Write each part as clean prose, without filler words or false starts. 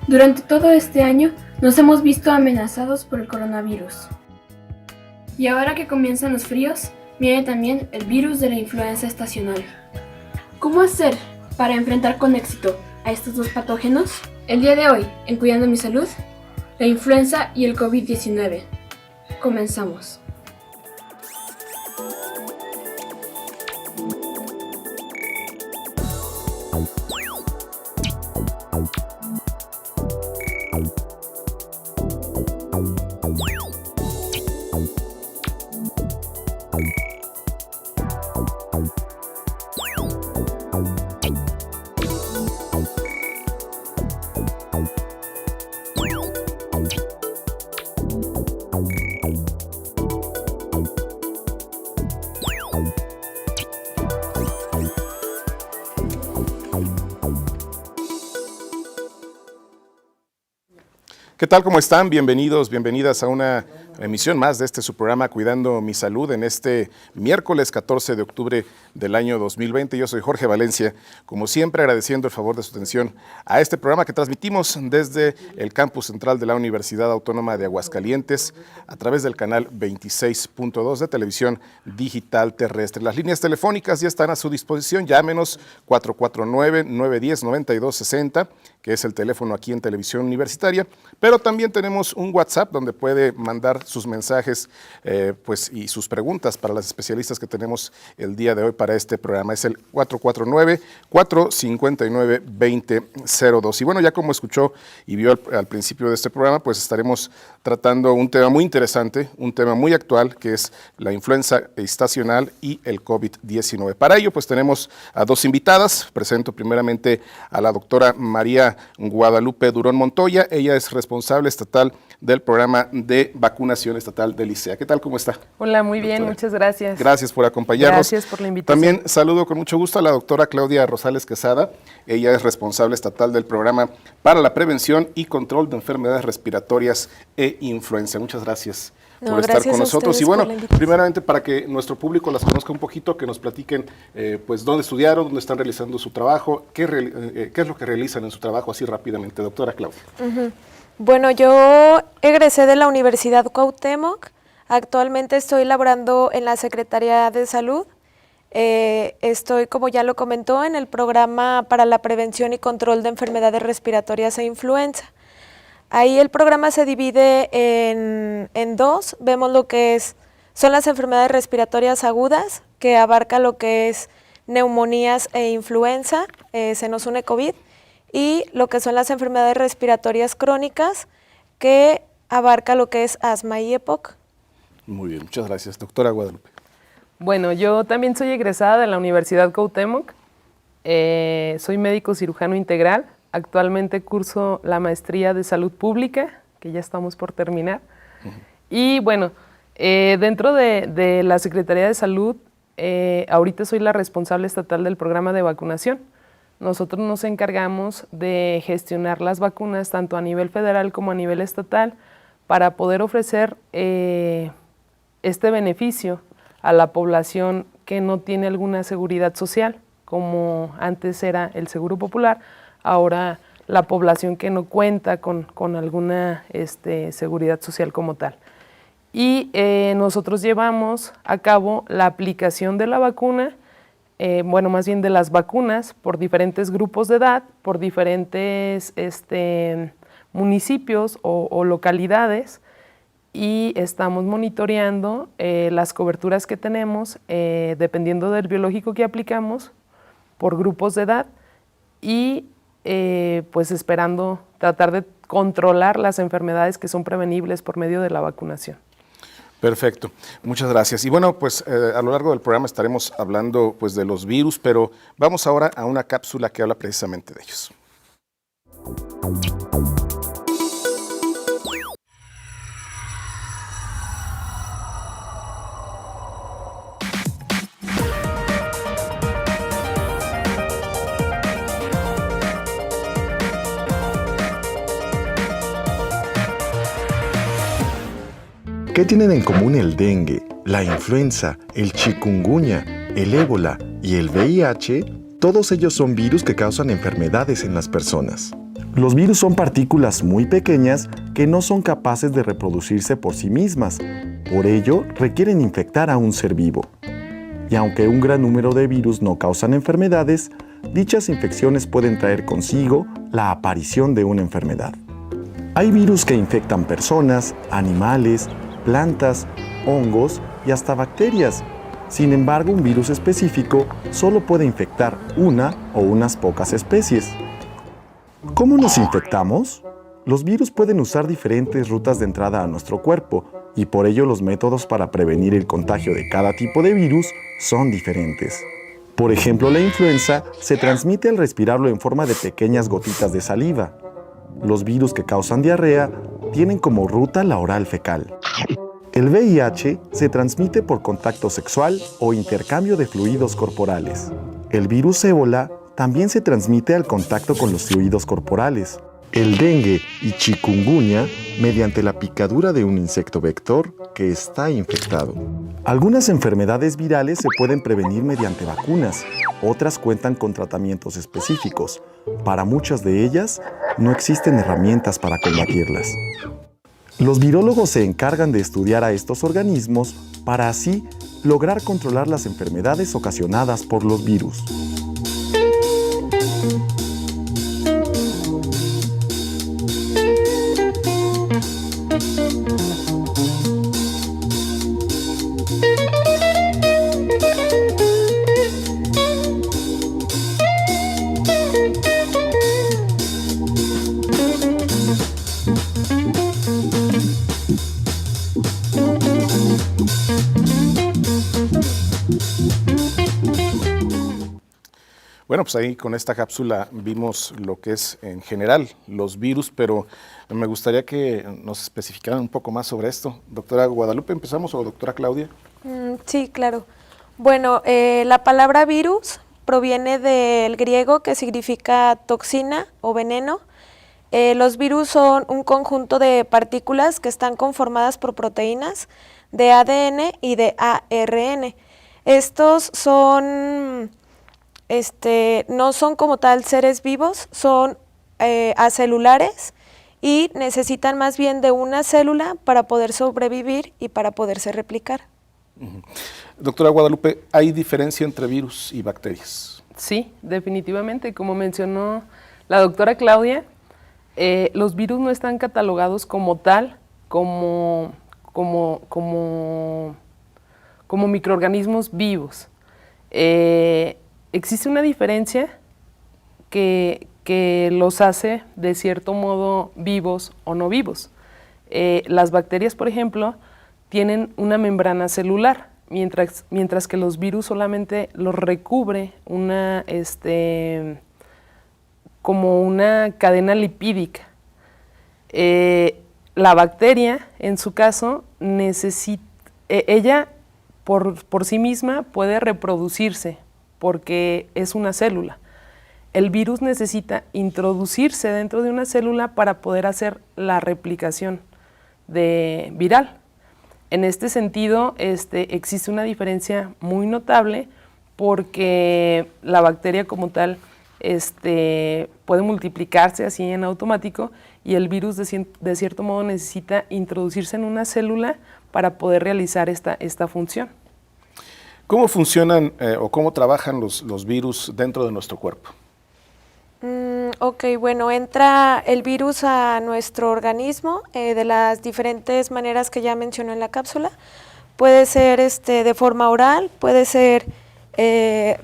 Durante todo este año nos hemos visto amenazados por el coronavirus. Y ahora que comienzan los fríos, viene también el virus de la influenza estacional. ¿Cómo hacer para enfrentar con éxito a estos dos patógenos? El día de hoy, en Cuidando mi Salud, la influenza y el COVID-19. Comenzamos. ¿Qué tal? ¿Cómo están? Bienvenidos, bienvenidas a una emisión más de su programa Cuidando mi Salud en este miércoles 14 de octubre del año 2020. Yo soy Jorge Valencia, como siempre agradeciendo el favor de su atención a este programa que transmitimos desde el campus central de la Universidad Autónoma de Aguascalientes a través del canal 26.2 de televisión digital terrestre. Las líneas telefónicas ya están a su disposición, llámenos 449-910-9260, que es el teléfono aquí en Televisión Universitaria, pero también tenemos un WhatsApp donde puede mandar sus mensajes y sus preguntas para las especialistas que tenemos el día de hoy para este programa. Es el 449-459-2002. Y bueno, ya como escuchó y vio al principio de este programa, pues estaremos tratando un tema muy interesante, un tema muy actual, que es la influenza estacional y el COVID-19. Para ello, pues tenemos a dos invitadas. Presento primeramente a la doctora María Guadalupe Durón Montoya. Ella es responsable estatal del programa de vacunación estatal del ICEA. ¿Qué tal? ¿Cómo está? Hola, muy bien, doctora? Muchas gracias. Gracias por acompañarnos. Gracias por la invitación. También saludo con mucho gusto a la doctora Claudia Rosales Quesada. Ella es responsable estatal del programa para la prevención y control de enfermedades respiratorias e influenza. Muchas gracias por estar con nosotros. Y bueno, primeramente para que nuestro público las conozca un poquito, que nos platiquen pues dónde estudiaron, dónde están realizando su trabajo, qué es lo que realizan en su trabajo, así rápidamente. Doctora Claudia. Bueno, yo egresé de la Universidad Cuauhtémoc. Actualmente estoy laborando en la Secretaría de Salud. Estoy, como ya lo comentó, en el programa para la prevención y control de enfermedades respiratorias e influenza. Ahí el programa se divide en dos. Vemos lo que son las enfermedades respiratorias agudas, que abarca lo que es neumonías e influenza, se nos une COVID, y lo que son las enfermedades respiratorias crónicas, que abarca lo que es asma y EPOC. Muy bien, muchas gracias. Doctora Guadalupe. Bueno, yo también soy egresada de la Universidad Cuauhtémoc. Soy médico cirujano integral. Actualmente curso la maestría de salud pública, que ya estamos por terminar. Y bueno, dentro de la Secretaría de Salud, ahorita soy la responsable estatal del programa de vacunación. Nosotros nos encargamos de gestionar las vacunas tanto a nivel federal como a nivel estatal para poder ofrecer este beneficio a la población que no tiene alguna seguridad social, como antes era el Seguro Popular, ahora la población que no cuenta con alguna seguridad social como tal. Y nosotros llevamos a cabo la aplicación de la vacuna, más bien de las vacunas, por diferentes grupos de edad, por diferentes municipios o localidades, y estamos monitoreando las coberturas que tenemos, dependiendo del biológico que aplicamos, por grupos de edad, y pues esperando tratar de controlar las enfermedades que son prevenibles por medio de la vacunación. Perfecto, muchas gracias. Y bueno, pues a lo largo del programa estaremos hablando pues de los virus, pero vamos ahora a una cápsula que habla precisamente de ellos. ¿Qué tienen en común el dengue, la influenza, el chikungunya, el ébola y el VIH? Todos ellos son virus que causan enfermedades en las personas. Los virus son partículas muy pequeñas que no son capaces de reproducirse por sí mismas. Por ello, requieren infectar a un ser vivo. Y aunque un gran número de virus no causan enfermedades, dichas infecciones pueden traer consigo la aparición de una enfermedad. Hay virus que infectan personas, animales, plantas, hongos y hasta bacterias. Sin embargo, un virus específico solo puede infectar una o unas pocas especies. ¿Cómo nos infectamos? Los virus pueden usar diferentes rutas de entrada a nuestro cuerpo y por ello los métodos para prevenir el contagio de cada tipo de virus son diferentes. Por ejemplo, la influenza se transmite al respirarlo en forma de pequeñas gotitas de saliva. Los virus que causan diarrea tienen como ruta la oral fecal. El VIH se transmite por contacto sexual o intercambio de fluidos corporales. El virus ébola también se transmite al contacto con los fluidos corporales. El dengue y chikungunya mediante la picadura de un insecto vector que está infectado. Algunas enfermedades virales se pueden prevenir mediante vacunas, otras cuentan con tratamientos específicos. Para muchas de ellas no existen herramientas para combatirlas. Los virólogos se encargan de estudiar a estos organismos para así lograr controlar las enfermedades ocasionadas por los virus. Bueno, pues ahí con esta cápsula vimos lo que es en general los virus, pero me gustaría que nos especificaran un poco más sobre esto. Doctora Guadalupe, ¿empezamos o doctora Claudia? Sí, claro. Bueno, la palabra virus proviene del griego que significa toxina o veneno. Los virus son un conjunto de partículas que están conformadas por proteínas de ADN y de ARN. Estos son... no son como tal seres vivos, son acelulares y necesitan más bien de una célula para poder sobrevivir y para poderse replicar. Doctora Guadalupe, ¿hay diferencia entre virus y bacterias? Sí, definitivamente. Como mencionó la doctora Claudia, los virus no están catalogados como tal, como microorganismos vivos. Existe una diferencia que los hace de cierto modo vivos o no vivos. Las bacterias, por ejemplo, tienen una membrana celular, mientras que los virus solamente los recubre como una cadena lipídica. La bacteria, en su caso, ella por sí misma puede reproducirse, porque es una célula. El virus necesita introducirse dentro de una célula para poder hacer la replicación viral. En este sentido, existe una diferencia muy notable porque la bacteria como tal puede multiplicarse así en automático y el virus de cierto modo necesita introducirse en una célula para poder realizar esta función. ¿Cómo funcionan o cómo trabajan los virus dentro de nuestro cuerpo? Ok, bueno, entra el virus a nuestro organismo de las diferentes maneras que ya mencionó en la cápsula. Puede ser de forma oral, puede ser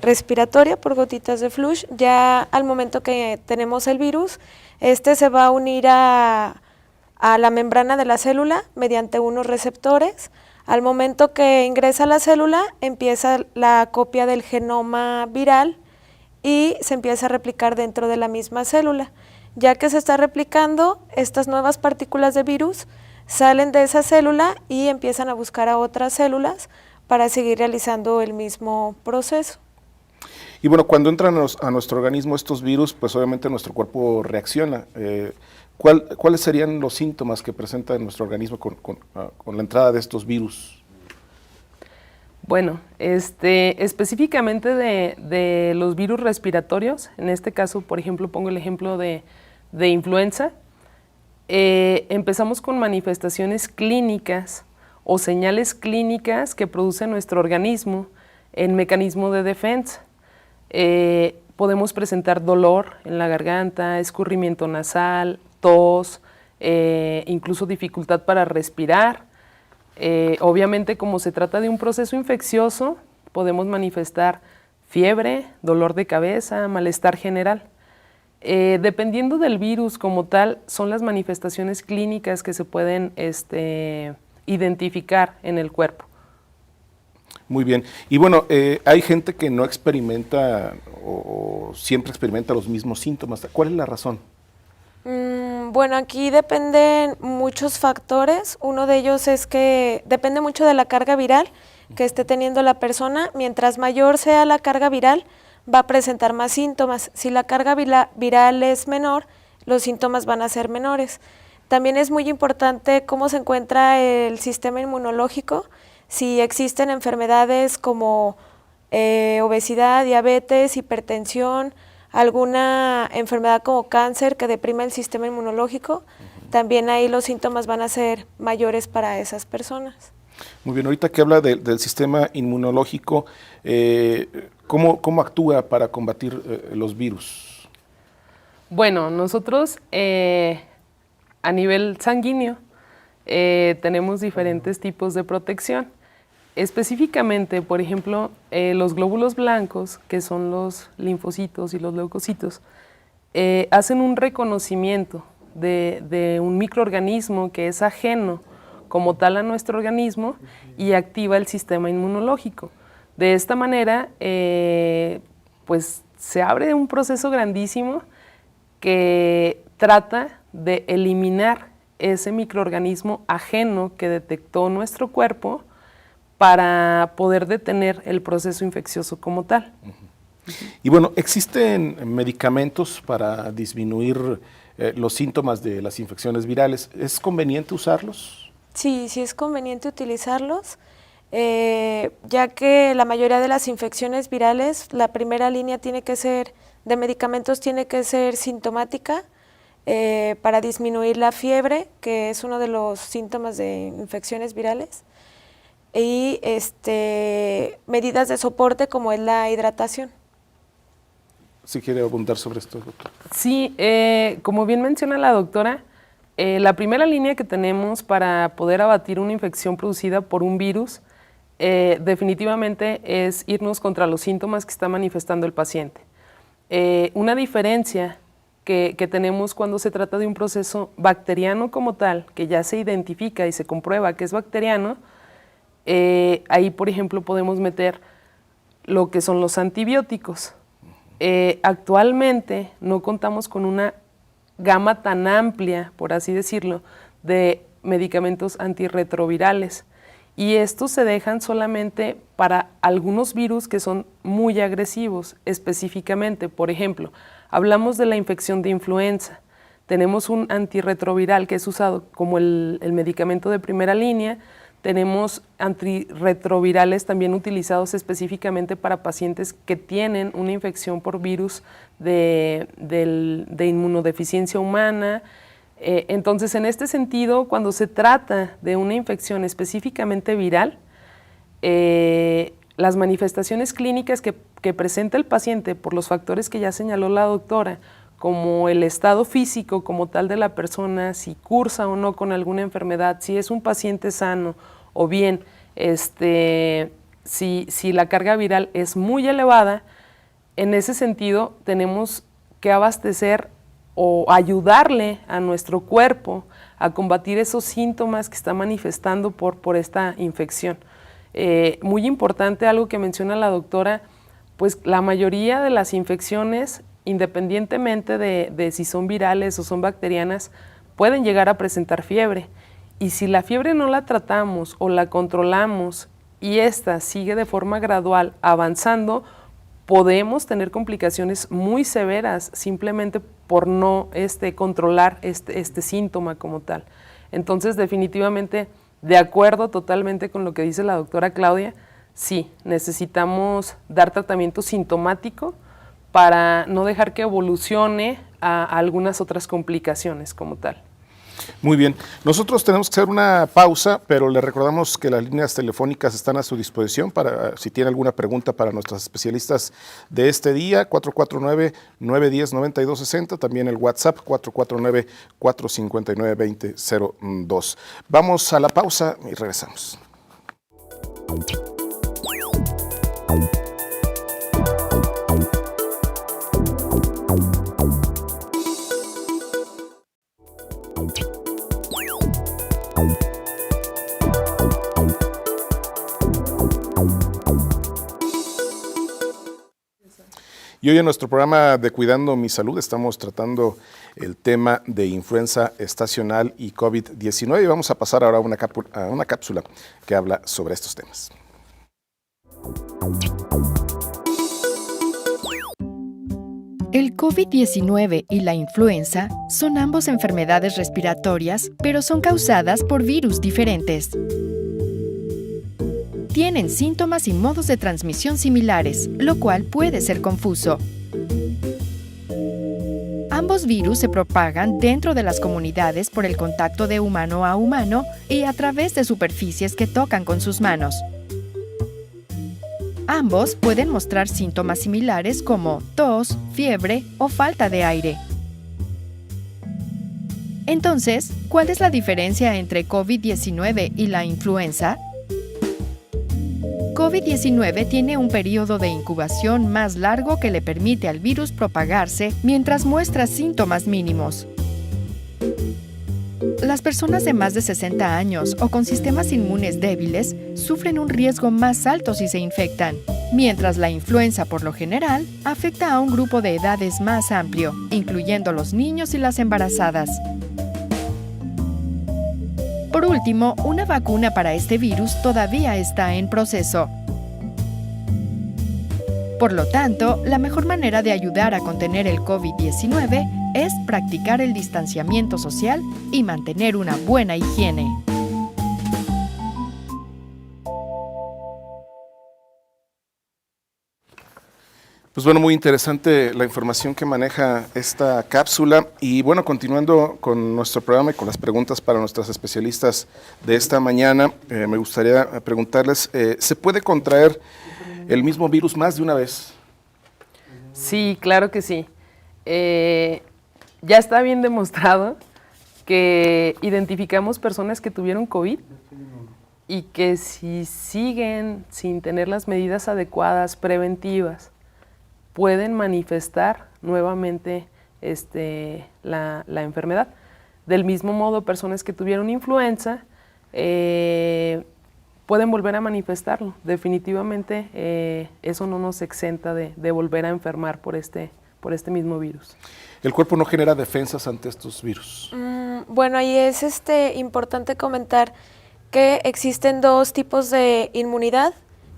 respiratoria por gotitas de flush. Ya al momento que tenemos el virus, se va a unir a la membrana de la célula mediante unos receptores. Al momento que ingresa a la célula, empieza la copia del genoma viral y se empieza a replicar dentro de la misma célula. Ya que se está replicando, estas nuevas partículas de virus salen de esa célula y empiezan a buscar a otras células para seguir realizando el mismo proceso. Y bueno, cuando entran a nuestro organismo estos virus, pues obviamente nuestro cuerpo reacciona. ¿Cuáles serían los síntomas que presenta nuestro organismo con la entrada de estos virus? Bueno, específicamente de los virus respiratorios, en este caso, por ejemplo, pongo el ejemplo de de influenza, empezamos con manifestaciones clínicas o señales clínicas que produce nuestro organismo en mecanismo de defensa. Podemos presentar dolor en la garganta, escurrimiento nasal, tos, incluso dificultad para respirar. Obviamente, como se trata de un proceso infeccioso, podemos manifestar fiebre, dolor de cabeza, malestar general. Dependiendo del virus como tal, son las manifestaciones clínicas que se pueden identificar en el cuerpo. Muy bien. Y bueno, hay gente que no experimenta o siempre experimenta los mismos síntomas. ¿Cuál es la razón? Bueno, aquí dependen muchos factores. Uno de ellos es que depende mucho de la carga viral que esté teniendo la persona. Mientras mayor sea la carga viral, va a presentar más síntomas. Si la carga viral es menor, los síntomas van a ser menores. También es muy importante cómo se encuentra el sistema inmunológico, si existen enfermedades como obesidad, diabetes, hipertensión, alguna enfermedad como cáncer que deprime el sistema inmunológico, también ahí los síntomas van a ser mayores para esas personas. Muy bien, ahorita que habla del sistema inmunológico, ¿cómo actúa para combatir los virus? Bueno, nosotros a nivel sanguíneo tenemos diferentes tipos de protección. Específicamente, por ejemplo, los glóbulos blancos, que son los linfocitos y los leucocitos, hacen un reconocimiento de un microorganismo que es ajeno como tal a nuestro organismo y activa el sistema inmunológico. De esta manera, pues se abre un proceso grandísimo que trata de eliminar ese microorganismo ajeno que detectó nuestro cuerpo para poder detener el proceso infeccioso como tal. Y bueno, ¿existen medicamentos para disminuir los síntomas de las infecciones virales? ¿Es conveniente usarlos? Sí, sí es conveniente utilizarlos, ya que la mayoría de las infecciones virales, la primera línea de medicamentos tiene que ser sintomática para disminuir la fiebre, que es uno de los síntomas de infecciones virales, y medidas de soporte como es la hidratación. Si quiere abundar sobre esto, doctor. Sí, como bien menciona la doctora, la primera línea que tenemos para poder abatir una infección producida por un virus definitivamente es irnos contra los síntomas que está manifestando el paciente. Una diferencia que tenemos cuando se trata de un proceso bacteriano como tal, que ya se identifica y se comprueba que es bacteriano, ahí, por ejemplo, podemos meter lo que son los antibióticos. Actualmente no contamos con una gama tan amplia, por así decirlo, de medicamentos antirretrovirales. Y estos se dejan solamente para algunos virus que son muy agresivos, específicamente. Por ejemplo, hablamos de la infección de influenza. Tenemos un antirretroviral que es usado como el medicamento de primera línea. Tenemos antirretrovirales también utilizados específicamente para pacientes que tienen una infección por virus de inmunodeficiencia humana. Entonces, en este sentido, cuando se trata de una infección específicamente viral, las manifestaciones clínicas que presenta el paciente por los factores que ya señaló la doctora, como el estado físico como tal de la persona, si cursa o no con alguna enfermedad, si es un paciente sano, o bien si la carga viral es muy elevada, en ese sentido tenemos que abastecer o ayudarle a nuestro cuerpo a combatir esos síntomas que está manifestando por esta infección. Muy importante algo que menciona la doctora, pues la mayoría de las infecciones, independientemente de si son virales o son bacterianas, pueden llegar a presentar fiebre. Y si la fiebre no la tratamos o la controlamos y esta sigue de forma gradual avanzando, podemos tener complicaciones muy severas simplemente por no controlar este síntoma como tal. Entonces, definitivamente, de acuerdo totalmente con lo que dice la doctora Claudia, sí, necesitamos dar tratamiento sintomático para no dejar que evolucione a algunas otras complicaciones como tal. Muy bien, nosotros tenemos que hacer una pausa, pero le recordamos que las líneas telefónicas están a su disposición para si tiene alguna pregunta para nuestros especialistas de este día, 449-910-9260, también el WhatsApp 449-459-2002. Vamos a la pausa y regresamos. Y hoy en nuestro programa de Cuidando mi Salud estamos tratando el tema de influenza estacional y COVID-19 y vamos a pasar ahora a una cápsula que habla sobre estos temas. El COVID-19 y la influenza son ambos enfermedades respiratorias, pero son causadas por virus diferentes. Tienen síntomas y modos de transmisión similares, lo cual puede ser confuso. Ambos virus se propagan dentro de las comunidades por el contacto de humano a humano y a través de superficies que tocan con sus manos. Ambos pueden mostrar síntomas similares como tos, fiebre o falta de aire. Entonces, ¿cuál es la diferencia entre COVID-19 y la influenza? COVID-19 tiene un periodo de incubación más largo que le permite al virus propagarse mientras muestra síntomas mínimos. Las personas de más de 60 años o con sistemas inmunes débiles sufren un riesgo más alto si se infectan, mientras la influenza, por lo general, afecta a un grupo de edades más amplio, incluyendo los niños y las embarazadas. Por último, una vacuna para este virus todavía está en proceso. Por lo tanto, la mejor manera de ayudar a contener el COVID-19 es practicar el distanciamiento social y mantener una buena higiene. Pues bueno, muy interesante la información que maneja esta cápsula y bueno, continuando con nuestro programa y con las preguntas para nuestras especialistas de esta mañana, me gustaría preguntarles, ¿se puede contraer el mismo virus más de una vez? Sí, claro que sí. Ya está bien demostrado que identificamos personas que tuvieron COVID y que si siguen sin tener las medidas adecuadas, preventivas, pueden manifestar nuevamente la enfermedad. Del mismo modo, personas que tuvieron influenza pueden volver a manifestarlo. Definitivamente eso no nos exenta de volver a enfermar por este mismo virus. ¿El cuerpo no genera defensas ante estos virus? Bueno, ahí es importante comentar que existen dos tipos de inmunidad.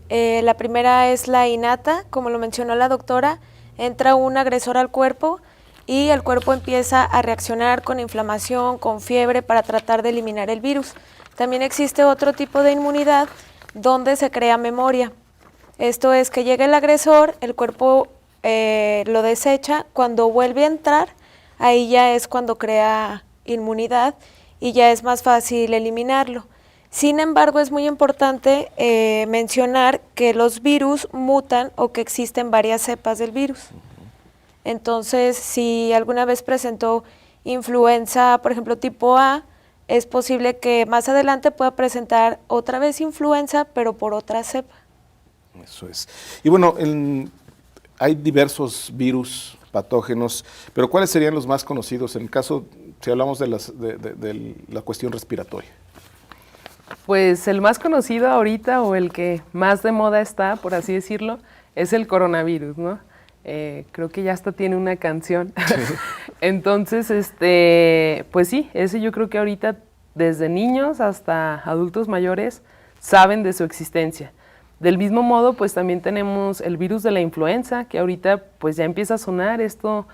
La primera es la innata, como lo mencionó la doctora, entra un agresor al cuerpo y el cuerpo empieza a reaccionar con inflamación, con fiebre para tratar de eliminar el virus. También existe otro tipo de inmunidad donde se crea memoria. Esto es que llega el agresor, el cuerpo lo desecha, cuando vuelve a entrar, ahí ya es cuando crea inmunidad y ya es más fácil eliminarlo. Sin embargo, es muy importante mencionar que los virus mutan o que existen varias cepas del virus. Entonces, si alguna vez presentó influenza, por ejemplo, tipo A, es posible que más adelante pueda presentar otra vez influenza, pero por otra cepa. Eso es. Y bueno, hay diversos virus patógenos, pero ¿cuáles serían los más conocidos en el caso, si hablamos de la cuestión respiratoria? Pues el más conocido ahorita o el que más de moda está, por así decirlo, es el coronavirus, ¿no? Creo que ya hasta tiene una canción. Sí. Entonces, pues sí, ese yo creo que ahorita desde niños hasta adultos mayores saben de su existencia. Del mismo modo, pues también tenemos el virus de la influenza, que ahorita pues ya empieza a sonar. Esto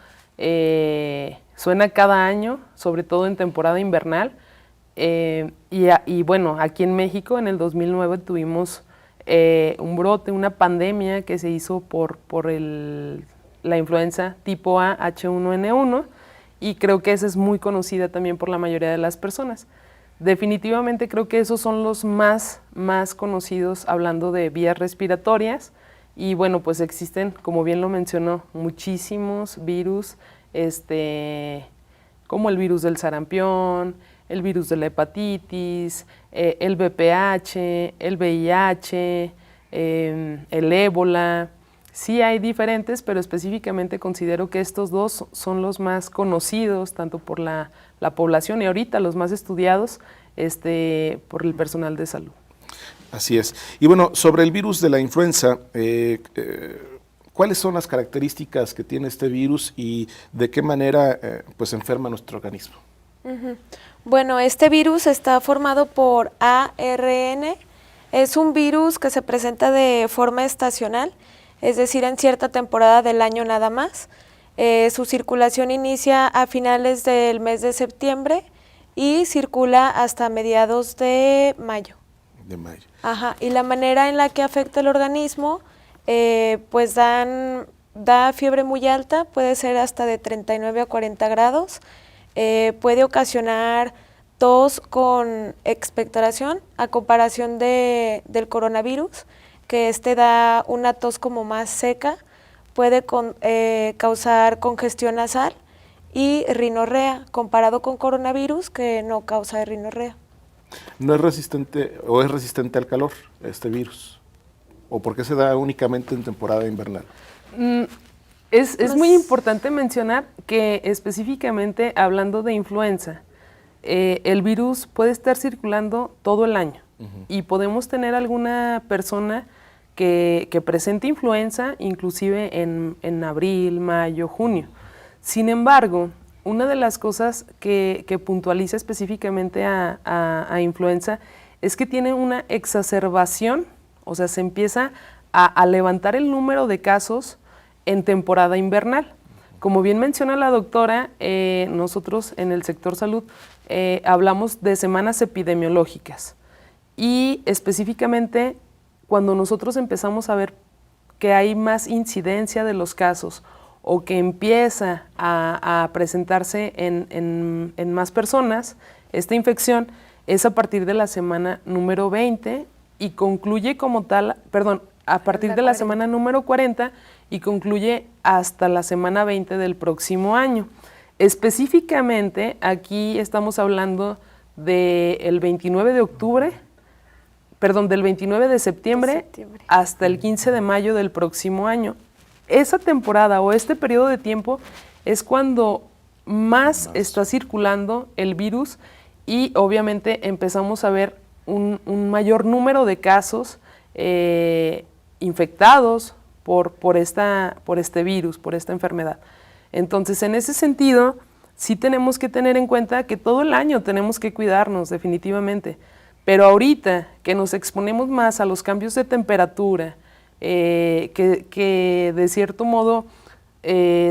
suena cada año, sobre todo en temporada invernal. Y bueno, aquí en México en el 2009 tuvimos un brote, una pandemia que se hizo por la influenza tipo A H1N1, y creo que esa es muy conocida también por la mayoría de las personas. Definitivamente creo que esos son los más conocidos hablando de vías respiratorias y bueno, pues existen, como bien lo mencionó, muchísimos virus, como el virus del sarampión, el virus de la hepatitis, el VPH, el VIH, el ébola. Sí hay diferentes, pero específicamente considero que estos dos son los más conocidos, tanto por la población y ahorita los más estudiados por el personal de salud. Así es. Y bueno, sobre el virus de la influenza, ¿cuáles son las características que tiene este virus y de qué manera pues enferma nuestro organismo? Bueno, este virus está formado por ARN. Es un virus que se presenta de forma estacional, es decir, en cierta temporada del año nada más. Su circulación inicia a finales del mes de septiembre y circula hasta mediados de mayo. De mayo. Ajá, y la manera en la que afecta el organismo, pues da fiebre muy alta, puede ser hasta de 39 a 40 grados, puede ocasionar tos con expectoración, a comparación del coronavirus, que da una tos como más seca, puede causar congestión nasal y rinorrea, comparado con coronavirus que no causa rinorrea. ¿No es resistente o es resistente al calor este virus? ¿O por qué se da únicamente en temporada invernal? Es muy importante mencionar que específicamente hablando de influenza, el virus puede estar circulando todo el año y podemos tener alguna persona que presente influenza inclusive en abril, mayo, junio. Sin embargo, una de las cosas que puntualiza específicamente a influenza es que tiene una exacerbación, o sea, se empieza a levantar el número de casos en temporada invernal. Como bien menciona la doctora, nosotros en el sector salud hablamos de semanas epidemiológicas y específicamente cuando nosotros empezamos a ver que hay más incidencia de los casos o que empieza a presentarse en más personas, esta infección es a partir de la semana número 20 y concluye como tal, a partir de la semana número 40 y concluye hasta la semana 20 del próximo año. Específicamente, aquí estamos hablando del 29 de octubre, del 29 de septiembre hasta el 15 de mayo del próximo año. Esa temporada o este periodo de tiempo es cuando más está circulando el virus y obviamente empezamos a ver un mayor número de casos infectados por este virus, por esta enfermedad. Entonces, en ese sentido, sí tenemos que tener en cuenta que todo el año tenemos que cuidarnos definitivamente, pero ahorita que nos exponemos más a los cambios de temperatura, que de cierto modo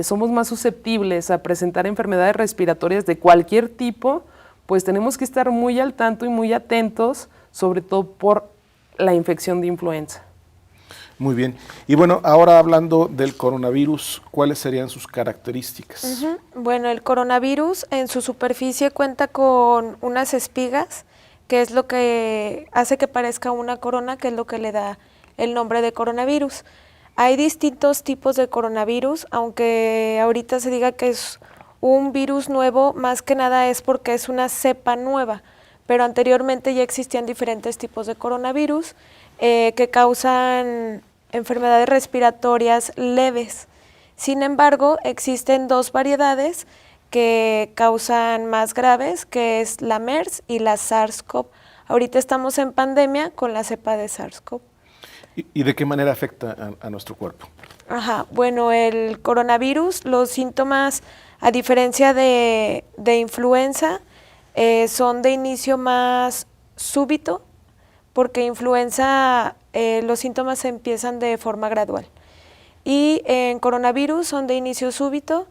somos más susceptibles a presentar enfermedades respiratorias de cualquier tipo, pues tenemos que estar muy al tanto y muy atentos, sobre todo por la infección de influenza. Muy bien. Y bueno, ahora hablando del coronavirus, ¿cuáles serían sus características? Bueno, el coronavirus en su superficie cuenta con unas espigas, que es lo que hace que parezca una corona, que es lo que le da el nombre de coronavirus. Hay distintos tipos de coronavirus, aunque ahorita se diga que es un virus nuevo, más que nada es porque es una cepa nueva, pero anteriormente ya existían diferentes tipos de coronavirus que causan enfermedades respiratorias leves. Sin embargo, existen dos variedades que causan más graves, que es la MERS y la SARS-CoV. Ahorita estamos en pandemia con la cepa de SARS-CoV. ¿Y de qué manera afecta a nuestro cuerpo? Bueno, el coronavirus, los síntomas, a diferencia de influenza, son de inicio más súbito, porque influenza los síntomas empiezan de forma gradual. Y en coronavirus son de inicio súbito,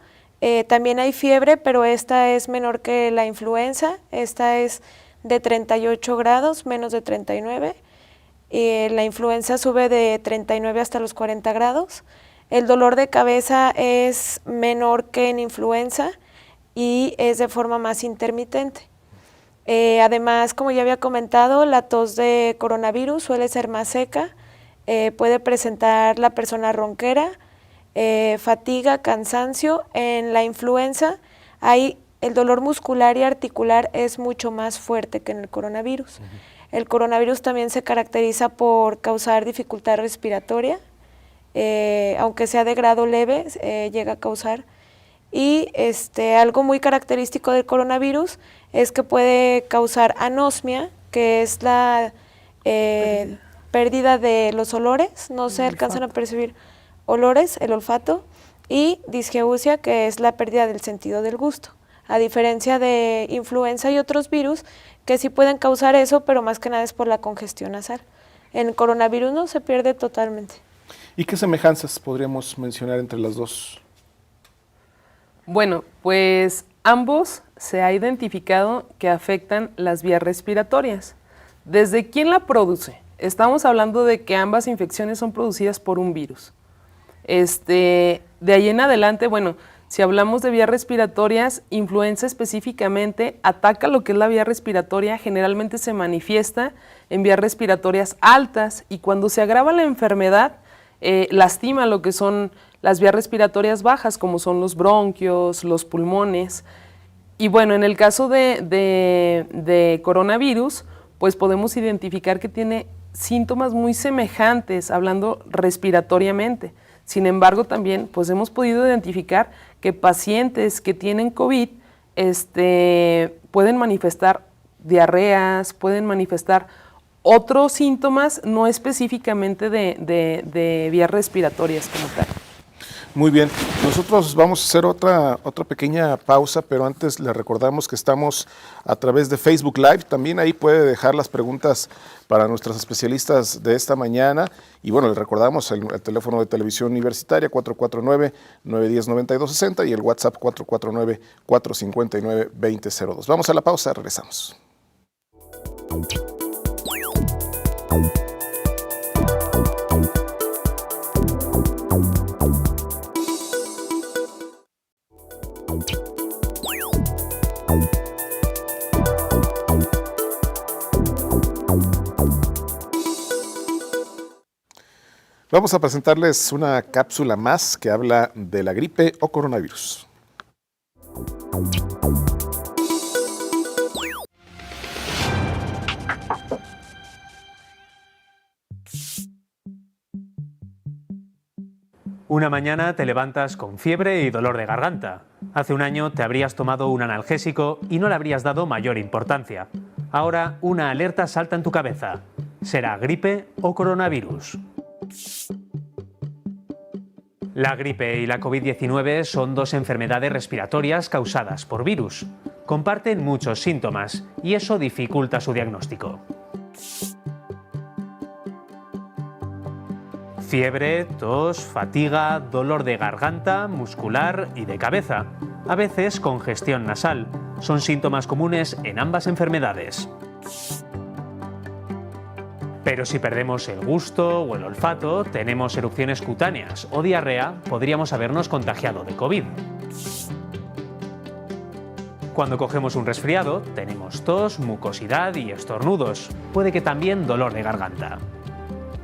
también hay fiebre, pero esta es menor que la influenza, esta es de 38 grados, menos de 39. La influenza sube de 39 hasta los 40 grados. El dolor de cabeza es menor que en influenza. y es de forma más intermitente. Además, como ya había comentado, la tos de coronavirus suele ser más seca, puede presentar la persona ronquera, fatiga, cansancio. En la influenza el dolor muscular y articular es mucho más fuerte que en el coronavirus. El coronavirus también se caracteriza por causar dificultad respiratoria, aunque sea de grado leve, llega a causar. Y algo muy característico del coronavirus es que puede causar anosmia, que es la pérdida de los olores, no se alcanzan a percibir olores, el olfato, y disgeusia, que es la pérdida del sentido del gusto, a diferencia de influenza y otros virus que sí pueden causar eso, pero más que nada es por la congestión nasal. En el coronavirus no, se pierde totalmente. ¿Y qué semejanzas podríamos mencionar entre las dos? Bueno, pues ambos se ha identificado que afectan las vías respiratorias. ¿Desde quién la produce? Estamos hablando de que ambas infecciones son producidas por un virus. De ahí en adelante, bueno, si hablamos de vías respiratorias, influenza específicamente ataca lo que es la vía respiratoria, generalmente se manifiesta en vías respiratorias altas y cuando se agrava la enfermedad, lastima lo que son las vías respiratorias bajas, como son los bronquios, los pulmones. Y bueno, en el caso de coronavirus, pues podemos identificar que tiene síntomas muy semejantes, hablando respiratoriamente. Sin embargo, también pues hemos podido identificar que pacientes que tienen COVID pueden manifestar diarreas, pueden manifestar otros síntomas no específicamente de vías respiratorias como tal. Muy bien, nosotros vamos a hacer otra pequeña pausa, pero antes le recordamos que estamos a través de Facebook Live, también ahí puede dejar las preguntas para nuestras especialistas de esta mañana, y bueno, le recordamos el teléfono de Televisión Universitaria 449-910-9260 y el WhatsApp 449-459-2002. Vamos a la pausa, regresamos. Vamos a presentarles una cápsula más que habla de la gripe o coronavirus. Una mañana te levantas con fiebre y dolor de garganta. Hace un año te habrías tomado un analgésico y no le habrías dado mayor importancia. Ahora una alerta salta en tu cabeza. ¿Será gripe o coronavirus? La gripe y la COVID-19 son dos enfermedades respiratorias causadas por virus. Comparten muchos síntomas y eso dificulta su diagnóstico. Fiebre, tos, fatiga, dolor de garganta, muscular y de cabeza. A veces congestión nasal. Son síntomas comunes en ambas enfermedades. Pero si perdemos el gusto o el olfato, tenemos erupciones cutáneas o diarrea, podríamos habernos contagiado de COVID. Cuando cogemos un resfriado, tenemos tos, mucosidad y estornudos. Puede que también dolor de garganta.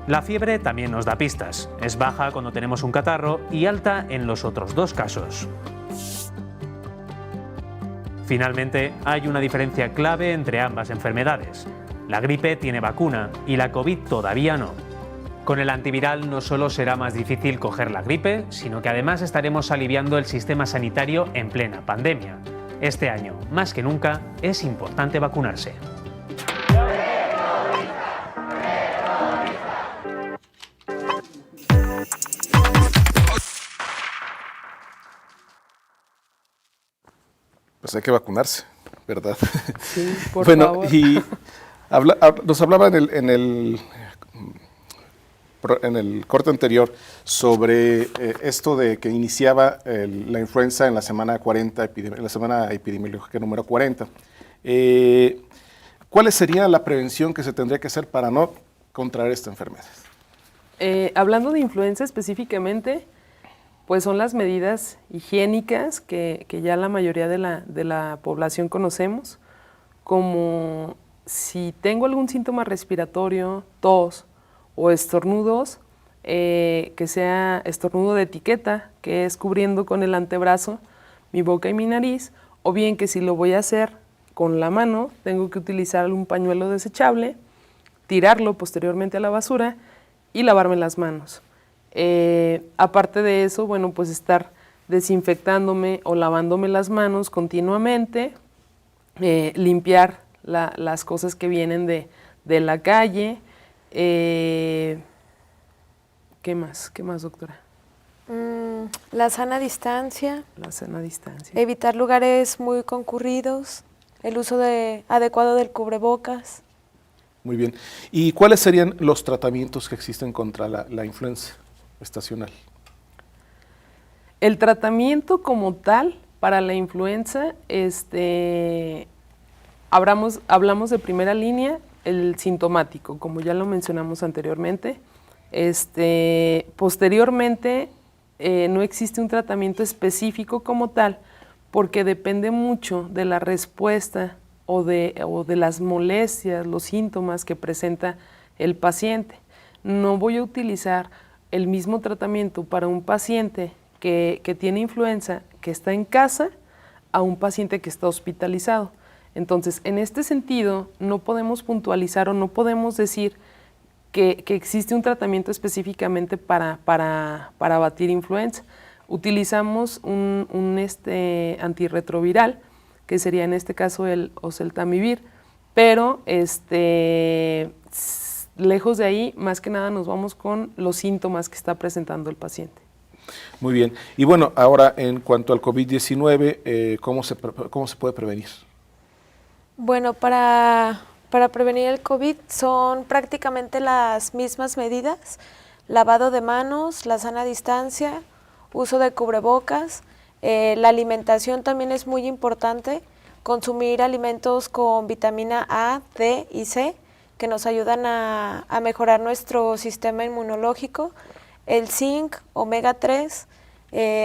La fiebre también nos da pistas. Es baja cuando tenemos un catarro y alta en los otros dos casos. Finalmente, hay una diferencia clave entre ambas enfermedades. La gripe tiene vacuna y la COVID todavía no. Con el antiviral no solo será más difícil coger la gripe, sino que además estaremos aliviando el sistema sanitario en plena pandemia. Este año, más que nunca, es importante vacunarse. Pues hay que vacunarse, ¿verdad? Sí, por bueno, favor. Y nos hablaba en el corte anterior sobre esto de que iniciaba la influenza en la semana 40, en la semana epidemiológica número 40. ¿Cuál sería la prevención que se tendría que hacer para no contraer esta enfermedad? Hablando de influenza específicamente, pues son las medidas higiénicas que ya la mayoría de la población conocemos, como si tengo algún síntoma respiratorio, tos o estornudos, que sea estornudo de etiqueta, que es cubriendo con el antebrazo mi boca y mi nariz, o bien que si lo voy a hacer con la mano, tengo que utilizar un pañuelo desechable, tirarlo posteriormente a la basura y lavarme las manos. Aparte de eso, bueno, pues estar desinfectándome o lavándome las manos continuamente, limpiar las cosas que vienen de la calle. ¿Qué más? ¿Qué más, doctora? La sana distancia. La sana distancia. Evitar lugares muy concurridos. El uso adecuado del cubrebocas. Muy bien. ¿Y cuáles serían los tratamientos que existen contra la influenza estacional? El tratamiento como tal para la influenza, hablamos de primera línea, el sintomático, como ya lo mencionamos anteriormente. Posteriormente, no existe un tratamiento específico como tal, porque depende mucho de la respuesta o de las molestias, los síntomas que presenta el paciente. No voy a utilizar el mismo tratamiento para un paciente que tiene influenza, que está en casa, a un paciente que está hospitalizado. Entonces, en este sentido, no podemos puntualizar o no podemos decir que existe un tratamiento específicamente para abatir influenza. Utilizamos un antirretroviral, que sería en este caso el oseltamivir, pero lejos de ahí, más que nada nos vamos con los síntomas que está presentando el paciente. Muy bien. Y bueno, ahora en cuanto al COVID-19, ¿cómo se puede prevenir? Bueno, para prevenir el COVID son prácticamente las mismas medidas: lavado de manos, la sana distancia, uso de cubrebocas. La alimentación también es muy importante, consumir alimentos con vitamina A, D y C, que nos ayudan a mejorar nuestro sistema inmunológico, el zinc, omega 3,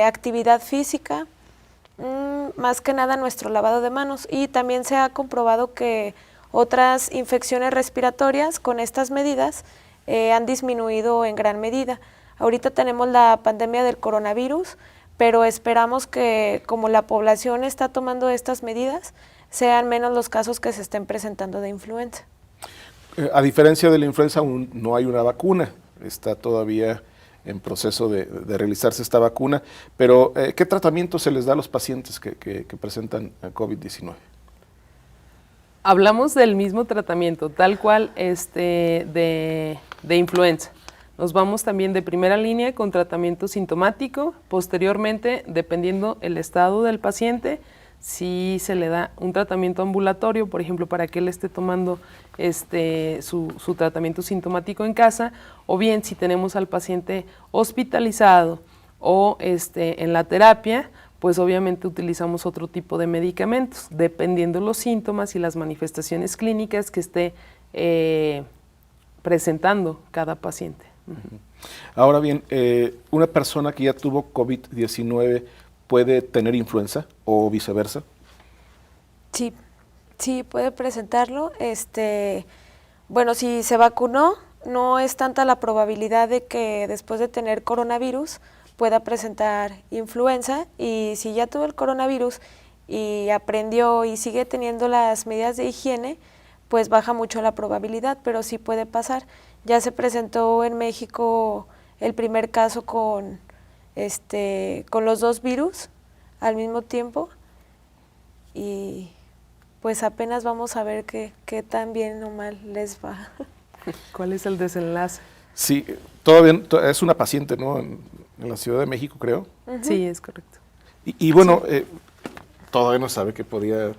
actividad física, más que nada nuestro lavado de manos. Y también se ha comprobado que otras infecciones respiratorias con estas medidas han disminuido en gran medida. Ahorita tenemos la pandemia del coronavirus, pero esperamos que, como la población está tomando estas medidas, sean menos los casos que se estén presentando de influenza. A diferencia de la influenza, aún no hay una vacuna, está todavía en proceso de realizarse esta vacuna, pero ¿qué tratamiento se les da a los pacientes que presentan COVID-19? Hablamos del mismo tratamiento, tal cual de influenza. Nos vamos también de primera línea con tratamiento sintomático. Posteriormente, dependiendo el estado del paciente, si se le da un tratamiento ambulatorio, por ejemplo, para que él esté tomando su tratamiento sintomático en casa, o bien si tenemos al paciente hospitalizado o en la terapia, pues obviamente utilizamos otro tipo de medicamentos, dependiendo los síntomas y las manifestaciones clínicas que esté presentando cada paciente. Ahora bien, ¿una persona que ya tuvo COVID-19 puede tener influenza o viceversa? Sí, puede presentarlo. Bueno, si se vacunó, no es tanta la probabilidad de que después de tener coronavirus pueda presentar influenza, y si ya tuvo el coronavirus y aprendió y sigue teniendo las medidas de higiene, pues baja mucho la probabilidad, pero sí puede pasar. Ya se presentó en México el primer caso con los dos virus al mismo tiempo, y pues apenas vamos a ver qué tan bien o mal les va. ¿Cuál es el desenlace? Sí, todavía es una paciente, ¿no? En la Ciudad de México, creo. Sí, es correcto. Y bueno, sí. Todavía no sabe que podía...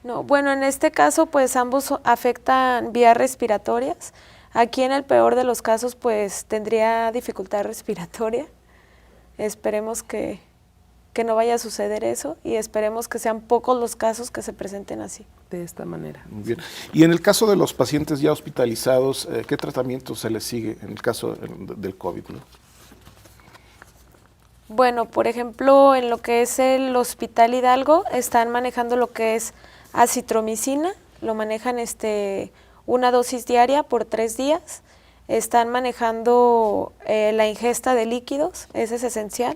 No, bueno, en este caso, pues ambos afectan vías respiratorias. Aquí en el peor de los casos, pues tendría dificultad respiratoria. Esperemos que no vaya a suceder eso, y esperemos que sean pocos los casos que se presenten así. De esta manera. Muy bien. Y en el caso de los pacientes ya hospitalizados, ¿qué tratamiento se les sigue en el caso del COVID, ¿no? Bueno, por ejemplo, en lo que es el Hospital Hidalgo, están manejando lo que es acitromicina, lo manejan una dosis diaria por 3 días. Están manejando la ingesta de líquidos, ese es esencial.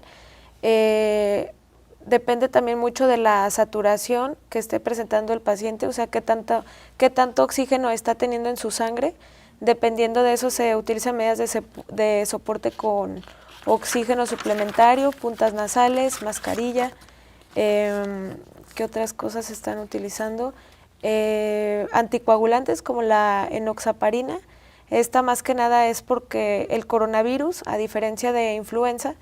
Depende también mucho de la saturación que esté presentando el paciente, o sea, qué tanto oxígeno está teniendo en su sangre. Dependiendo de eso se utilizan medidas de soporte con oxígeno suplementario, puntas nasales, mascarilla. ¿Qué otras cosas se están utilizando? Anticoagulantes como la enoxaparina. Esta más que nada es porque el coronavirus, a diferencia de influenza,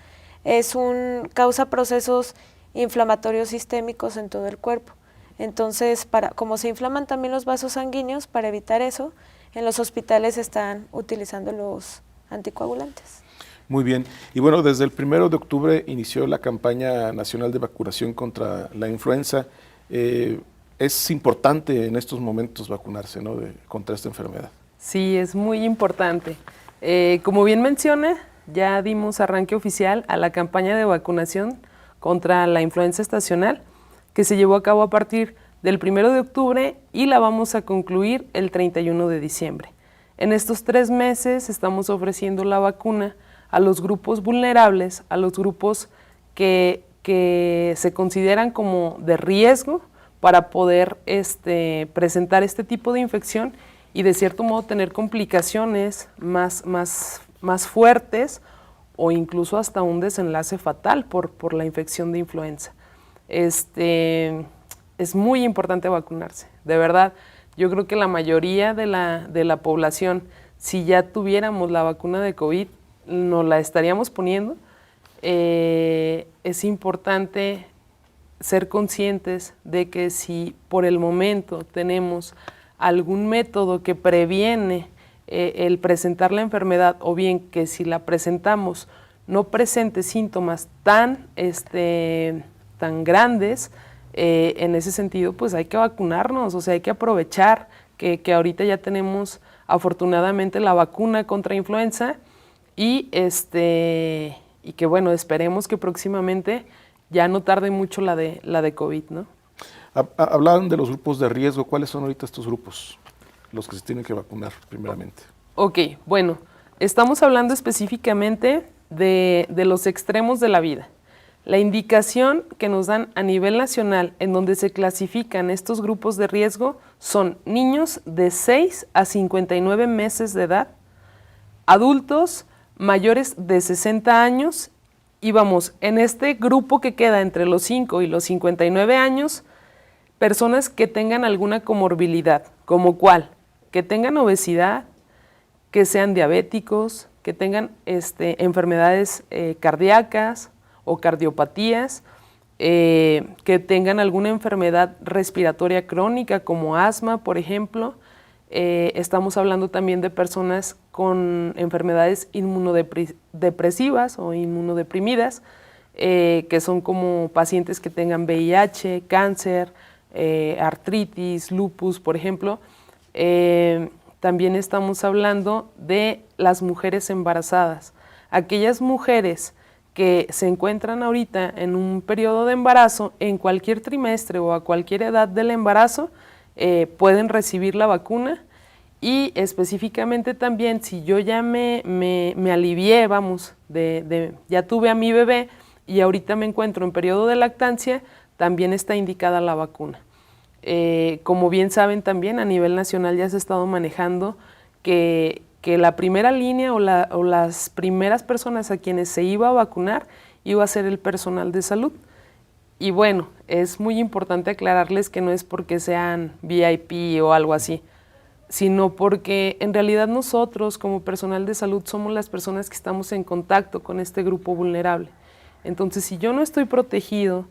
causa procesos inflamatorios sistémicos en todo el cuerpo. Entonces, como se inflaman también los vasos sanguíneos, para evitar eso, en los hospitales están utilizando los anticoagulantes. Muy bien. Y bueno, desde el 1 de octubre inició la campaña nacional de vacunación contra la influenza. Es importante en estos momentos vacunarse, ¿no?, contra esta enfermedad. Sí, es muy importante. Como bien menciona, ya dimos arranque oficial a la campaña de vacunación contra la influenza estacional, que se llevó a cabo a partir del 1 de octubre y la vamos a concluir el 31 de diciembre. En estos 3 meses estamos ofreciendo la vacuna a los grupos vulnerables, a los grupos que se consideran como de riesgo para poder presentar este tipo de infección y de cierto modo tener complicaciones más fuertes o incluso hasta un desenlace fatal por la infección de influenza. Es muy importante vacunarse, de verdad. Yo creo que la mayoría de la población, si ya tuviéramos la vacuna de COVID, nos la estaríamos poniendo. Es importante ser conscientes de que si por el momento tenemos algún método que previene el presentar la enfermedad, o bien que si la presentamos no presente síntomas tan grandes, en ese sentido pues hay que vacunarnos, o sea, hay que aprovechar que ahorita ya tenemos afortunadamente la vacuna contra influenza y que bueno, esperemos que próximamente ya no tarde mucho la de COVID, ¿no? Hablaban de los grupos de riesgo. ¿Cuáles son ahorita estos grupos, los que se tienen que vacunar primeramente? Ok, bueno, estamos hablando específicamente de los extremos de la vida. La indicación que nos dan a nivel nacional en donde se clasifican estos grupos de riesgo son niños de 6 a 59 meses de edad, adultos mayores de 60 años y vamos, en este grupo que queda entre los 5 y los 59 años, personas que tengan alguna comorbilidad, como cuál, que tengan obesidad, que sean diabéticos, que tengan enfermedades cardíacas o cardiopatías, que tengan alguna enfermedad respiratoria crónica como asma, por ejemplo. Estamos hablando también de personas con enfermedades inmunodepresivas o inmunodeprimidas, que son como pacientes que tengan VIH, cáncer, artritis, lupus, por ejemplo. También estamos hablando de las mujeres embarazadas. Aquellas mujeres que se encuentran ahorita en un periodo de embarazo, en cualquier trimestre o a cualquier edad del embarazo, pueden recibir la vacuna. Y específicamente también, si yo ya me alivié, vamos, ya tuve a mi bebé y ahorita me encuentro en periodo de lactancia, también está indicada la vacuna. Como bien saben también, a nivel nacional ya se ha estado manejando que la primera línea o las primeras personas a quienes se iba a vacunar iba a ser el personal de salud. Y bueno, es muy importante aclararles que no es porque sean VIP o algo así, sino porque en realidad nosotros como personal de salud somos las personas que estamos en contacto con este grupo vulnerable. Entonces, si yo no estoy protegido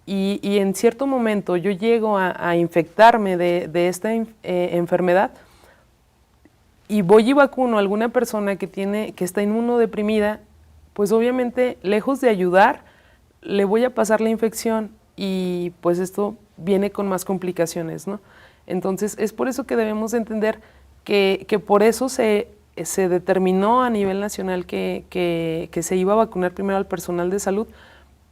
y en cierto momento yo llego a infectarme de esta enfermedad y voy y vacuno a alguna persona que está inmunodeprimida, pues obviamente lejos de ayudar, le voy a pasar la infección y pues esto viene con más complicaciones, ¿no? Entonces es por eso que debemos entender que por eso se se determinó a nivel nacional que se iba a vacunar primero al personal de salud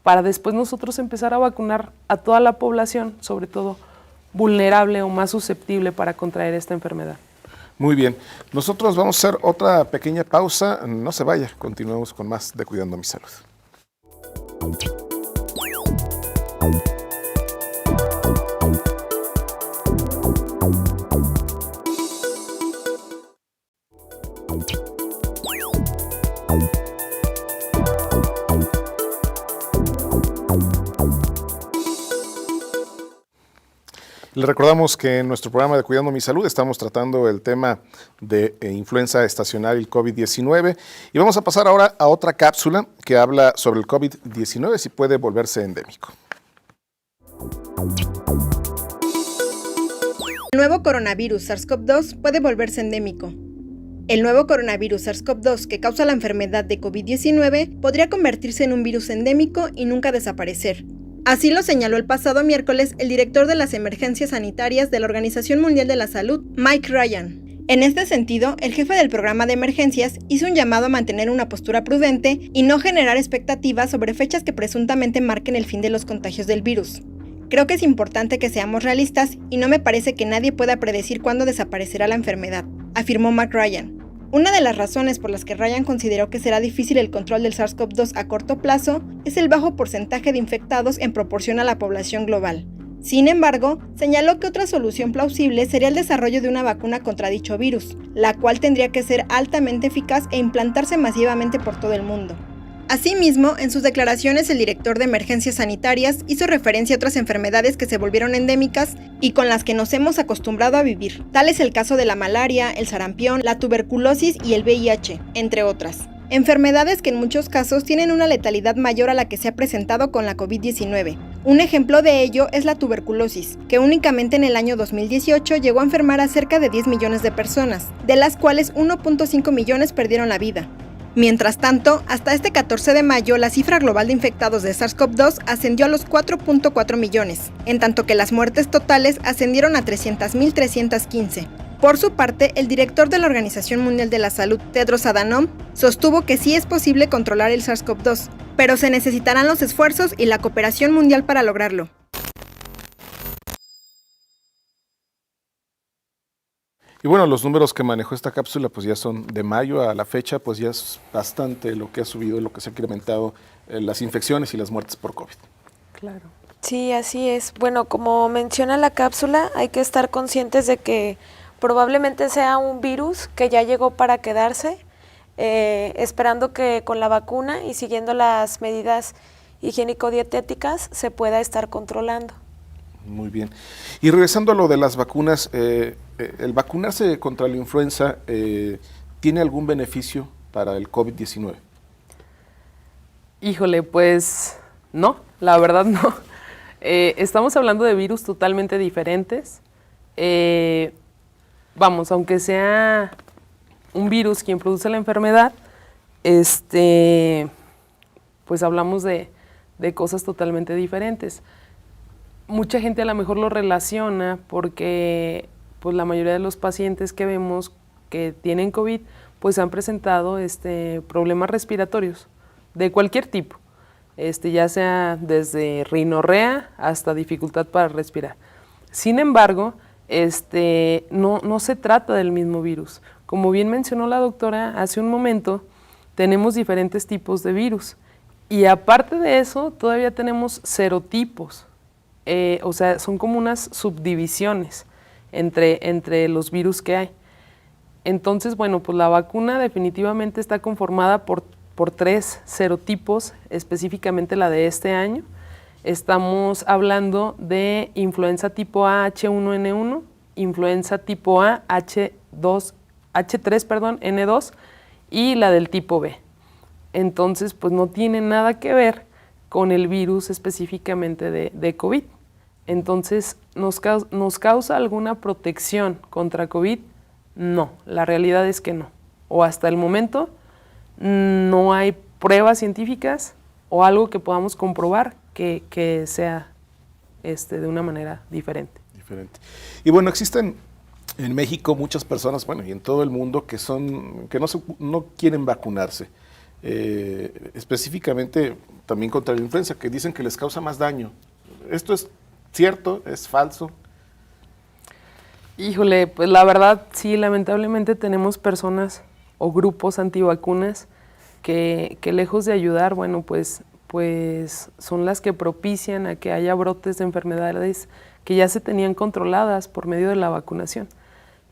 para después nosotros empezar a vacunar a toda la población, sobre todo vulnerable o más susceptible para contraer esta enfermedad. Muy bien, nosotros vamos a hacer otra pequeña pausa, no se vaya, continuamos con más de Cuidando mi Salud. Les recordamos que en nuestro programa de Cuidando mi Salud estamos tratando el tema de influenza estacional y COVID-19 y vamos a pasar ahora a otra cápsula que habla sobre el COVID-19 si puede volverse endémico. El nuevo coronavirus SARS-CoV-2 puede volverse endémico. El nuevo coronavirus SARS-CoV-2 que causa la enfermedad de COVID-19 podría convertirse en un virus endémico y nunca desaparecer. Así lo señaló el pasado miércoles el director de las emergencias sanitarias de la Organización Mundial de la Salud, Mike Ryan. En este sentido, el jefe del programa de emergencias hizo un llamado a mantener una postura prudente y no generar expectativas sobre fechas que presuntamente marquen el fin de los contagios del virus. Creo que es importante que seamos realistas y no me parece que nadie pueda predecir cuándo desaparecerá la enfermedad, afirmó Mike Ryan. Una de las razones por las que Ryan consideró que será difícil el control del SARS-CoV-2 a corto plazo es el bajo porcentaje de infectados en proporción a la población global. Sin embargo, señaló que otra solución plausible sería el desarrollo de una vacuna contra dicho virus, la cual tendría que ser altamente eficaz e implantarse masivamente por todo el mundo. Asimismo, en sus declaraciones el director de emergencias sanitarias hizo referencia a otras enfermedades que se volvieron endémicas y con las que nos hemos acostumbrado a vivir. Tal es el caso de la malaria, el sarampión, la tuberculosis y el VIH, entre otras. Enfermedades que en muchos casos tienen una letalidad mayor a la que se ha presentado con la COVID-19. Un ejemplo de ello es la tuberculosis, que únicamente en el año 2018 llegó a enfermar a cerca de 10 millones de personas, de las cuales 1.5 millones perdieron la vida. Mientras tanto, hasta este 14 de mayo, la cifra global de infectados de SARS-CoV-2 ascendió a los 4.4 millones, en tanto que las muertes totales ascendieron a 300.315. Por su parte, el director de la Organización Mundial de la Salud, Tedros Adhanom, sostuvo que sí es posible controlar el SARS-CoV-2, pero se necesitarán los esfuerzos y la cooperación mundial para lograrlo. Y bueno, los números que manejó esta cápsula pues ya son de mayo a la fecha, pues ya es bastante lo que ha subido, lo que se ha incrementado las infecciones y las muertes por COVID. Claro. Sí, así es. Bueno, como menciona la cápsula, hay que estar conscientes de que probablemente sea un virus que ya llegó para quedarse, esperando que con la vacuna y siguiendo las medidas higiénico-dietéticas se pueda estar controlando. Muy bien. Y regresando a lo de las vacunas, ¿el vacunarse contra la influenza tiene algún beneficio para el COVID-19? Híjole, pues no, la verdad no. Estamos hablando de virus totalmente diferentes. Vamos, aunque sea un virus quien produce la enfermedad, pues hablamos de cosas totalmente diferentes. Mucha gente a lo mejor lo relaciona porque pues la mayoría de los pacientes que vemos que tienen COVID pues han presentado problemas respiratorios de cualquier tipo, ya sea desde rinorrea hasta dificultad para respirar. Sin embargo, no se trata del mismo virus. Como bien mencionó la doctora hace un momento, tenemos diferentes tipos de virus y aparte de eso todavía tenemos serotipos. O sea, son como unas subdivisiones entre los virus que hay. Entonces, bueno, pues la vacuna definitivamente está conformada por 3 serotipos, específicamente la de este año. Estamos hablando de influenza tipo A H1N1, influenza tipo A H3, N2 y la del tipo B. Entonces, pues no tiene nada que ver con el virus específicamente de COVID. Entonces, ¿nos causa alguna protección contra COVID? No, la realidad es que no. O hasta el momento no hay pruebas científicas o algo que podamos comprobar que sea de una manera diferente. Y bueno, existen en México muchas personas, bueno, y en todo el mundo, que no quieren vacunarse. Específicamente también contra la influenza, que dicen que les causa más daño. ¿Esto es cierto? ¿Es falso? Híjole, pues la verdad sí, lamentablemente tenemos personas o grupos antivacunas que lejos de ayudar, bueno, pues son las que propician a que haya brotes de enfermedades que ya se tenían controladas por medio de la vacunación.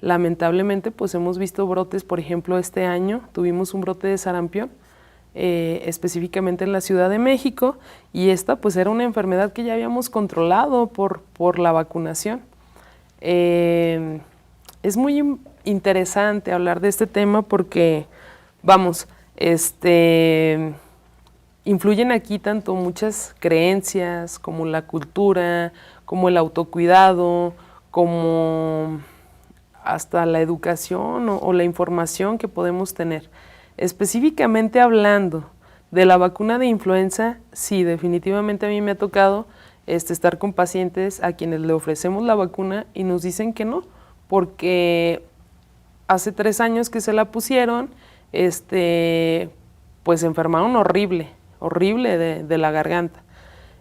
Lamentablemente, pues hemos visto brotes, por ejemplo, este año tuvimos un brote de sarampión, específicamente en la Ciudad de México, y esta pues era una enfermedad que ya habíamos controlado por la vacunación. Es muy interesante hablar de este tema porque, vamos, influyen aquí tanto muchas creencias como la cultura, como el autocuidado, como hasta la educación o la información que podemos tener. Específicamente hablando de la vacuna de influenza, sí, definitivamente a mí me ha tocado estar con pacientes a quienes le ofrecemos la vacuna y nos dicen que no, porque hace 3 años que se la pusieron, pues se enfermaron horrible de la garganta.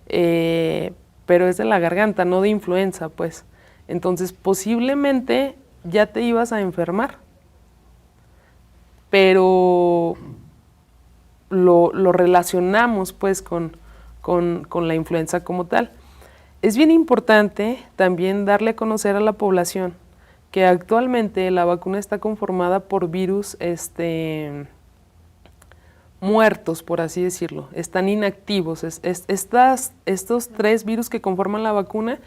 Pero es de la garganta, no de influenza, pues. Entonces, posiblemente ya te ibas a enfermar, pero lo relacionamos, pues, con la influenza como tal. Es bien importante también darle a conocer a la población que actualmente la vacuna está conformada por virus muertos, por así decirlo, están inactivos. Estos 3 virus que conforman la vacuna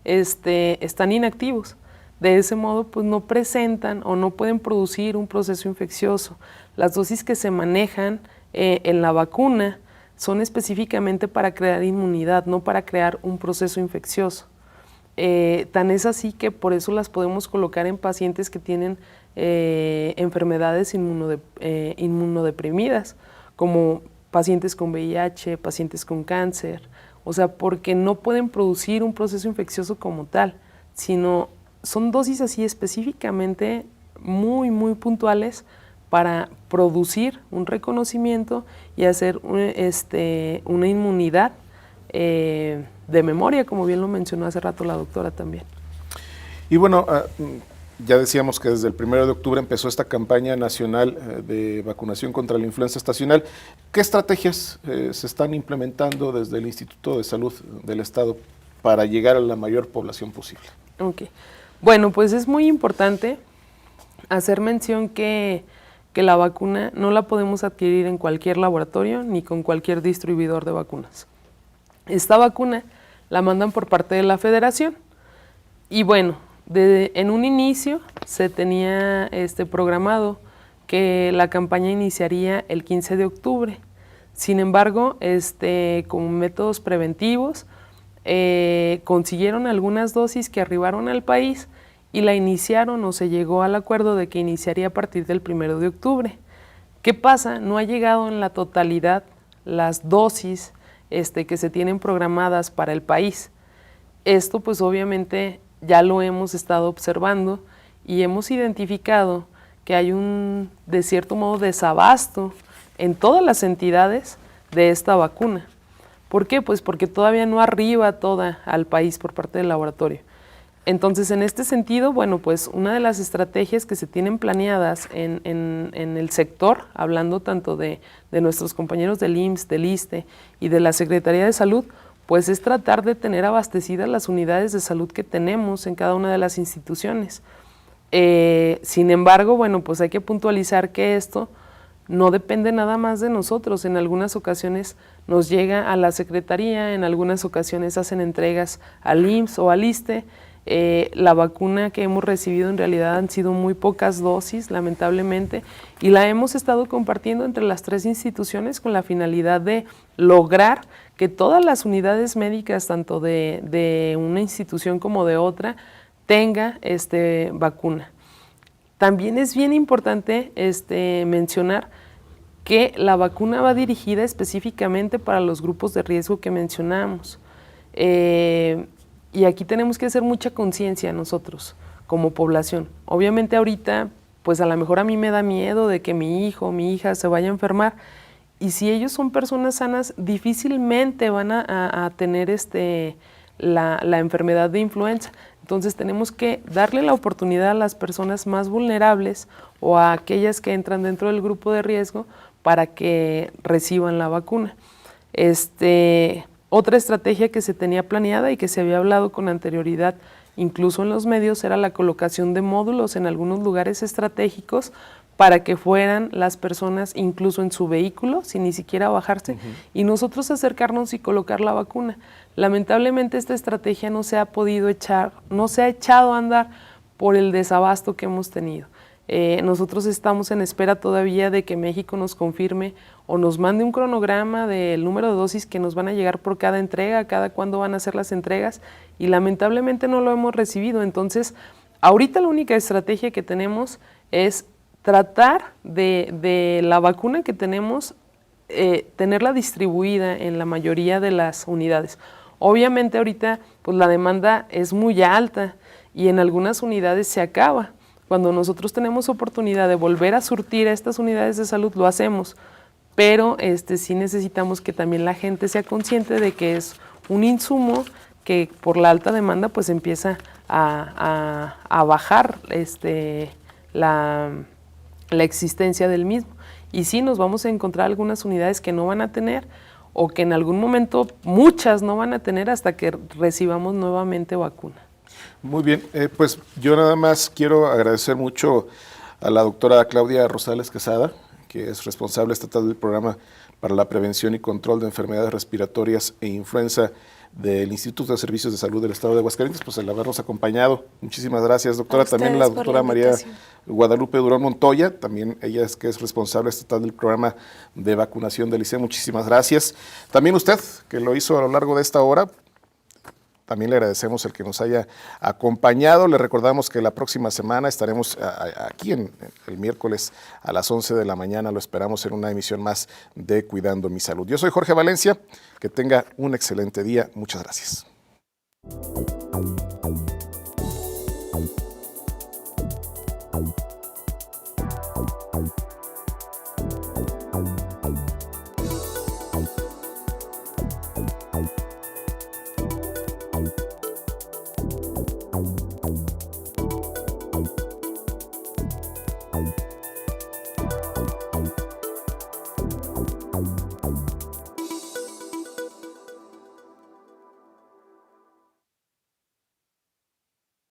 están inactivos. De ese modo, pues no presentan o no pueden producir un proceso infeccioso. Las dosis que se manejan en la vacuna son específicamente para crear inmunidad, no para crear un proceso infeccioso. Tan es así que por eso las podemos colocar en pacientes que tienen enfermedades inmunodeprimidas, como pacientes con VIH, pacientes con cáncer, o sea, porque no pueden producir un proceso infeccioso como tal, sino son dosis así específicamente muy, muy puntuales para producir un reconocimiento y hacer una inmunidad de memoria, como bien lo mencionó hace rato la doctora también. Y bueno, ya decíamos que desde el 1 de octubre empezó esta campaña nacional de vacunación contra la influenza estacional. ¿Qué estrategias se están implementando desde el Instituto de Salud del Estado para llegar a la mayor población posible? Ok. Bueno, pues es muy importante hacer mención que la vacuna no la podemos adquirir en cualquier laboratorio ni con cualquier distribuidor de vacunas. Esta vacuna la mandan por parte de la Federación y bueno, en un inicio se tenía programado que la campaña iniciaría el 15 de octubre. Sin embargo, con métodos preventivos, consiguieron algunas dosis que arribaron al país y la iniciaron o se llegó al acuerdo de que iniciaría a partir del 1 de octubre. ¿Qué pasa? No ha llegado en la totalidad las dosis que se tienen programadas para el país. Esto pues obviamente ya lo hemos estado observando y hemos identificado que hay de cierto modo, desabasto en todas las entidades de esta vacuna. ¿Por qué? Pues porque todavía no arriba toda al país por parte del laboratorio. Entonces, en este sentido, bueno, pues una de las estrategias que se tienen planeadas en el sector, hablando tanto de nuestros compañeros del IMSS, del ISSSTE y de la Secretaría de Salud, pues es tratar de tener abastecidas las unidades de salud que tenemos en cada una de las instituciones. Sin embargo, bueno, pues hay que puntualizar que esto no depende nada más de nosotros. En algunas ocasiones nos llega a la Secretaría, en algunas ocasiones hacen entregas al IMSS o al ISSSTE. La vacuna que hemos recibido en realidad han sido muy pocas dosis, lamentablemente, y la hemos estado compartiendo entre las 3 instituciones con la finalidad de lograr que todas las unidades médicas, tanto de una institución como de otra, tenga vacuna. También es bien importante mencionar que la vacuna va dirigida específicamente para los grupos de riesgo que mencionamos. Y aquí tenemos que hacer mucha conciencia nosotros como población. Obviamente ahorita, pues a lo mejor a mí me da miedo de que mi hijo o mi hija se vaya a enfermar, y si ellos son personas sanas, difícilmente van a tener la enfermedad de influenza. Entonces tenemos que darle la oportunidad a las personas más vulnerables o a aquellas que entran dentro del grupo de riesgo para que reciban la vacuna. Otra estrategia que se tenía planeada y que se había hablado con anterioridad, incluso en los medios, era la colocación de módulos en algunos lugares estratégicos para que fueran las personas incluso en su vehículo, sin ni siquiera bajarse, y nosotros acercarnos y colocar la vacuna. Lamentablemente esta estrategia no se ha echado a andar por el desabasto que hemos tenido. Nosotros estamos en espera todavía de que México nos confirme o nos mande un cronograma del número de dosis que nos van a llegar por cada entrega, cada cuándo van a ser las entregas, y lamentablemente no lo hemos recibido. Entonces, ahorita la única estrategia que tenemos es tratar de la vacuna que tenemos, tenerla distribuida en la mayoría de las unidades. Obviamente ahorita pues la demanda es muy alta y en algunas unidades se acaba. Cuando nosotros tenemos oportunidad de volver a surtir a estas unidades de salud, lo hacemos, pero sí necesitamos que también la gente sea consciente de que es un insumo que por la alta demanda pues empieza a bajar la existencia del mismo. Y sí, nos vamos a encontrar algunas unidades que no van a tener, o que en algún momento muchas no van a tener hasta que recibamos nuevamente vacuna. Muy bien, pues yo nada más quiero agradecer mucho a la doctora Claudia Rosales Quesada, que es responsable estatal del Programa para la Prevención y Control de Enfermedades Respiratorias e Influenza del Instituto de Servicios de Salud del Estado de Aguascalientes, pues el habernos acompañado. Muchísimas gracias, doctora. También la doctora María Guadalupe Durón Montoya, también ella que es responsable estatal del programa de vacunación del ICE. Muchísimas gracias. También usted, que lo hizo a lo largo de esta hora, también le agradecemos el que nos haya acompañado. Le recordamos que la próxima semana estaremos aquí el miércoles a las 11 de la mañana. Lo esperamos en una emisión más de Cuidando mi Salud. Yo soy Jorge Valencia. Que tenga un excelente día. Muchas gracias.